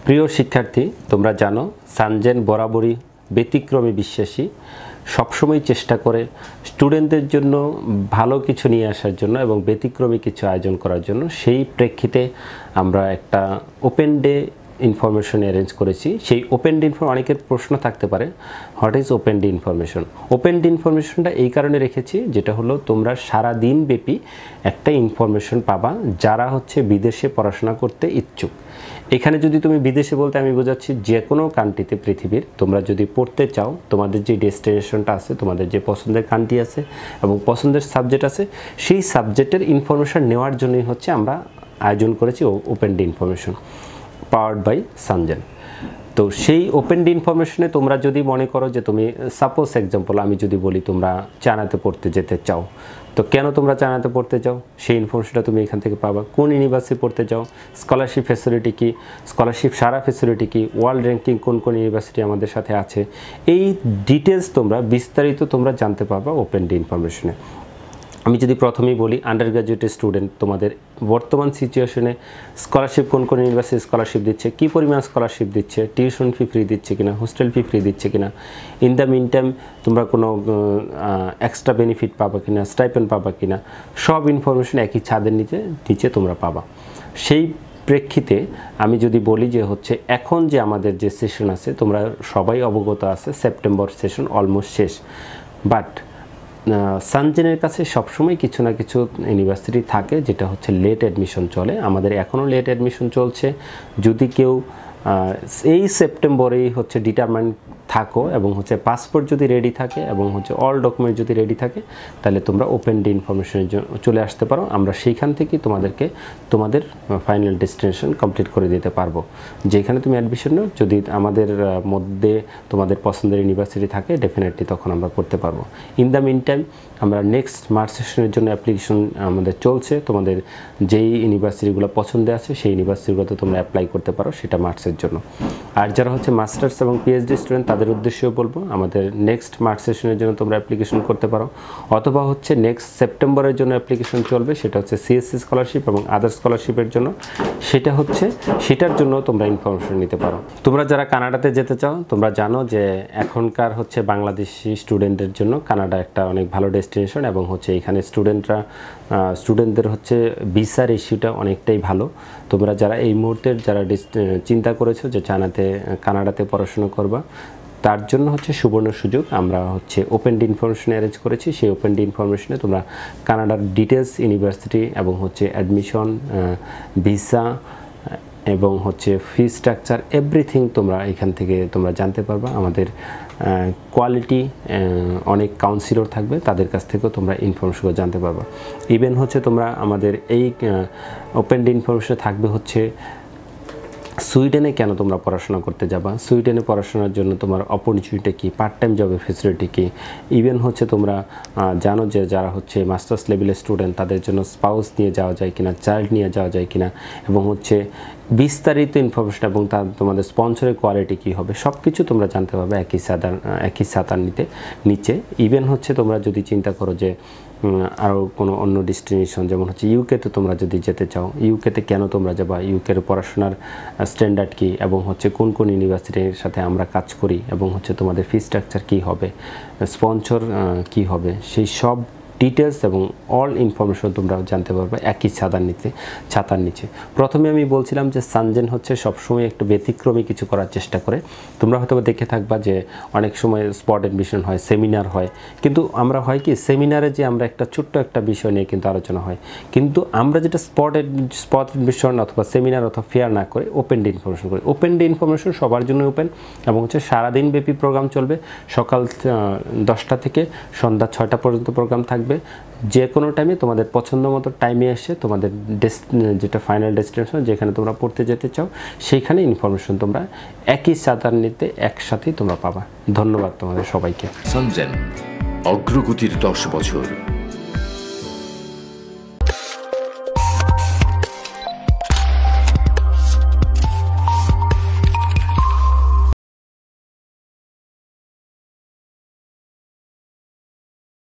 প্রিয় শিক্ষার্থী, তোমরা জানো সানজেন বরাবরই ব্যতিক্রমী বিশ্বাসী, সবসময় চেষ্টা করে স্টুডেন্টদের জন্য ভালো কিছু নিয়ে আসার জন্য এবং ব্যতিক্রমী কিছু আয়োজন করার জন্য। সেই প্রেক্ষিতে আমরা একটা ওপেন ডে ইনফরমেশন অ্যারেঞ্জ করেছি। সেই ওপেন ডে অনেকের প্রশ্ন থাকতে পারে, what is open day information. Open day ইনফরমেশনটা এই কারণে রেখেছি, যেটা হলো তোমরা সারা দিন ব্যাপী একটা ইনফরমেশন পাবা যারা হচ্ছে বিদেশে পড়াশোনা করতে ইচ্ছুক। এখানে যদি তুমি বিদেশে বলতে আমি বোঝাচ্ছি যে কোনো কান্ট্রিতে পৃথিবীর তোমরা যদি পড়তে চাও, তোমাদের যে ডেস্টিনেশনটা আছে, তোমাদের যে পছন্দের কান্ট্রি আছে এবং পছন্দের সাবজেক্ট আছে, সেই সাবজেক্টের ইনফরমেশন নেওয়ার জন্যই হচ্ছে আমরা আয়োজন করেছি open day information powered by সানজেন। তো সেই ওপেন ডে ইনফরমেশনে তোমরা যদি মনে করো যে তুমি সাপোজ এক্সাম্পল আমি যদি বলি তোমরা চায়নাতে পড়তে যেতে চাও, তো কেন তোমরা চায়নাতে পড়তে চাও সেই ইনফরমেশনটা তুমি এখান থেকে পাবা। কোন ইউনিভার্সিটি পড়তে চাও, স্কলারশিপ ফ্যাসিলিটি কী, স্কলারশিপ সারা ফ্যাসিলিটি কী, ওয়ার্ল্ড র্যাঙ্কিং কোন কোন ইউনিভার্সিটি আমাদের সাথে আছে, এই ডিটেলস তোমরা বিস্তারিত তোমরা জানতে পারবা ওপেন ডে ইনফরমেশনে। আমি যদি প্রথমেই বলি আন্ডার গ্র্যাজুয়েটের স্টুডেন্ট, তোমাদের বর্তমান সিচুয়েশনে স্কলারশিপ কোন কোন ইউনিভার্সিটি স্কলারশিপ দিচ্ছে, কী পরিমাণ স্কলারশিপ দিচ্ছে, টিউশন ফি ফ্রি দিচ্ছে কিনা, হোস্টেল ফি ফ্রি দিচ্ছে কিনা, ইন দ্য মিন টাইম তোমরা কোনো এক্সট্রা বেনিফিট পাবা কিনা, স্টাইপেন্ড পাবা কিনা, সব ইনফরমেশন একই ছাদের নিচে তোমরা পাবা। সেই প্রেক্ষিতে আমি যদি বলি যে হচ্ছে এখন যে আমাদের যে সেশন আছে, তোমরা সবাই অবগত আছে সেপ্টেম্বর সেশন অলমোস্ট শেষ, বাট সানজেনের কাছে সবসময় কিছু না কিছু ইউনিভার্সিটি থাকে যেটা হচ্ছে লেট অ্যাডমিশন চলে। আমাদের এখনও লেট অ্যাডমিশন চলছে। যদি কেউ এই সেপ্টেম্বরেই হচ্ছে ডিটারমাইন থাকো এবং হচ্ছে পাসপোর্ট যদি রেডি থাকে এবং হচ্ছে অল ডকুমেন্ট যদি রেডি থাকে, তাহলে তোমরা ওপেন ডে ইনফরমেশনের জন্য চলে আসতে পারো। আমরা সেইখান থেকেই তোমাদেরকে তোমাদের ফাইনাল ডেস্টিনেশন কমপ্লিট করে দিতে পারবো। যেখানে তুমি অ্যাডমিশন নাও, যদি আমাদের মধ্যে তোমাদের পছন্দের ইউনিভার্সিটি থাকে, ডেফিনেটলি তখন আমরা করতে পারবো। ইন দ্য মিন টাইম আমরা নেক্সট মার্চ সেশনের জন্য অ্যাপ্লিকেশন আমাদের চলছে। তোমাদের যেই ইউনিভার্সিটিগুলো পছন্দে আছে সেই ইউনিভার্সিটিগুলোতে তোমরা অ্যাপ্লাই করতে পারো, সেটা মার্চের জন্য। আর যারা হচ্ছে মাস্টার্স এবং পিএইচডি স্টুডেন্ট, তাদের উদ্দেশ্যেও বলবো আমাদের নেক্সট মার্চ সেশনের জন্য তোমরা অ্যাপ্লিকেশন করতে পারো, অথবা হচ্ছে নেক্সট সেপ্টেম্বরের জন্য অ্যাপ্লিকেশন চলবে, সেটা হচ্ছে সিএসসি স্কলারশিপ এবং আদার স্কলারশিপের জন্য। সেটার জন্য তোমরা ইনফরমেশন নিতে পারো। তোমরা যারা কানাডাতে যেতে চাও, তোমরা জানো যে এখনকার হচ্ছে বাংলাদেশি স্টুডেন্টদের জন্য কানাডা একটা অনেক ভালো ডেস্টিনেশন এবং হচ্ছে এখানে স্টুডেন্টদের হচ্ছে ভিসার ইস্যুটা অনেকটাই ভালো। তোমরা যারা এই মুহূর্তের যারা চিন্তা করেছো যে কানাডাতে পড়াশোনা করবা, তার জন্য হচ্ছে সুবর্ণ সুযোগ। আমরা হচ্ছে ওপেন ডে ইনফরমেশন অ্যারেঞ্জ করেছি। সেই ওপেন ডে ইনফরমেশনে তোমরা কানাডার ডিটেলস, ইউনিভার্সিটি এবং হচ্ছে অ্যাডমিশন, ভিসা এবং হচ্ছে ফি স্ট্রাকচার, এভরিথিং তোমরা এখান থেকে তোমরা জানতে পারবা। আমাদের কোয়ালিটি অনেক কাউন্সিলর থাকবে, তাদের কাছ থেকেও তোমরা ইনফরমেশনগুলো জানতে পারবা। ইভেন হচ্ছে তোমরা আমাদের এই ওপেন ডে ইনফরমেশনে থাকবে হচ্ছে সুইডেনে কেন তোমরা পড়াশোনা করতে যাবা, সুইডেনে পড়াশোনার জন্য তোমার অপরচুনিটি কী, পার্ট টাইম জবের ফেসিলিটি কী। ইভেন হচ্ছে তোমরা জানো যে যারা হচ্ছে মাস্টার্স লেভেলের স্টুডেন্ট, তাদের জন্য স্পাউস নিয়ে যাওয়া যায় কিনা, চাইল্ড নিয়ে যাওয়া যায় কিনা, এবং হচ্ছে বিস্তারিত ইনফরমেশন এবং তোমাদের স্পন্সরের কোয়ালিটি কী হবে, সব কিছু তোমরা জানতে পারবে একই ছাতার নিচে। ইভেন হচ্ছে তোমরা যদি চিন্তা করো যে আরও কোনো অন্য ডেস্টিনেশন, যেমন হচ্ছে ইউকেতে তোমরা যদি যেতে চাও, ইউকেতে কেন তোমরা যাবা, ইউকের পড়াশোনার স্ট্যান্ডার্ড কী এবং হচ্ছে কোন কোন ইউনিভার্সিটির সাথে আমরা কাজ করি এবং হচ্ছে তোমাদের ফি স্ট্রাকচার কী হবে, স্পন্সর কী হবে, সেই সব ডিটেলস এবং অল ইনফরমেশন তোমরা জানতে পারবে একই ছাতার নিচে। প্রথমে আমি বলছিলাম যে সানজেন হচ্ছে সবসময় একটু ব্যতিক্রমী কিছু করার চেষ্টা করে। তোমরা হয়তো দেখে থাকবা যে অনেক সময় স্পট অ্যাডমিশন হয়, সেমিনার হয়, কিন্তু আমরা হয় কি সেমিনারে যে আমরা একটা ছোট্ট একটা বিষয় নিয়ে কিন্তু আলোচনা হয়, কিন্তু আমরা যেটা স্পট অ্যাডমিশন অথবা সেমিনার অথবা ফেয়ার না করে ওপেন ডে ইনফরমেশন করি। ওপেন ডে ইনফরমেশন সবার জন্য ওপেন এবং হচ্ছে সারাদিন ব্যাপী প্রোগ্রাম চলবে। সকাল 10টা থেকে সন্ধ্যা 6টা পর্যন্ত প্রোগ্রাম থাকবে। যে কোনো টাইমে তোমাদের পছন্দ মতো টাইমে এসে তোমাদের যেটা ফাইনাল ডেস্টিনেশন, যেখানে তোমরা পড়তে যেতে চাও, সেইখানে ইনফরমেশন তোমরা একই ছাতার নিতে একসাথেই তোমরা পাবা। ধন্যবাদ তোমাদের সবাইকে। সানজেন, অগ্রগতির 10 বছর।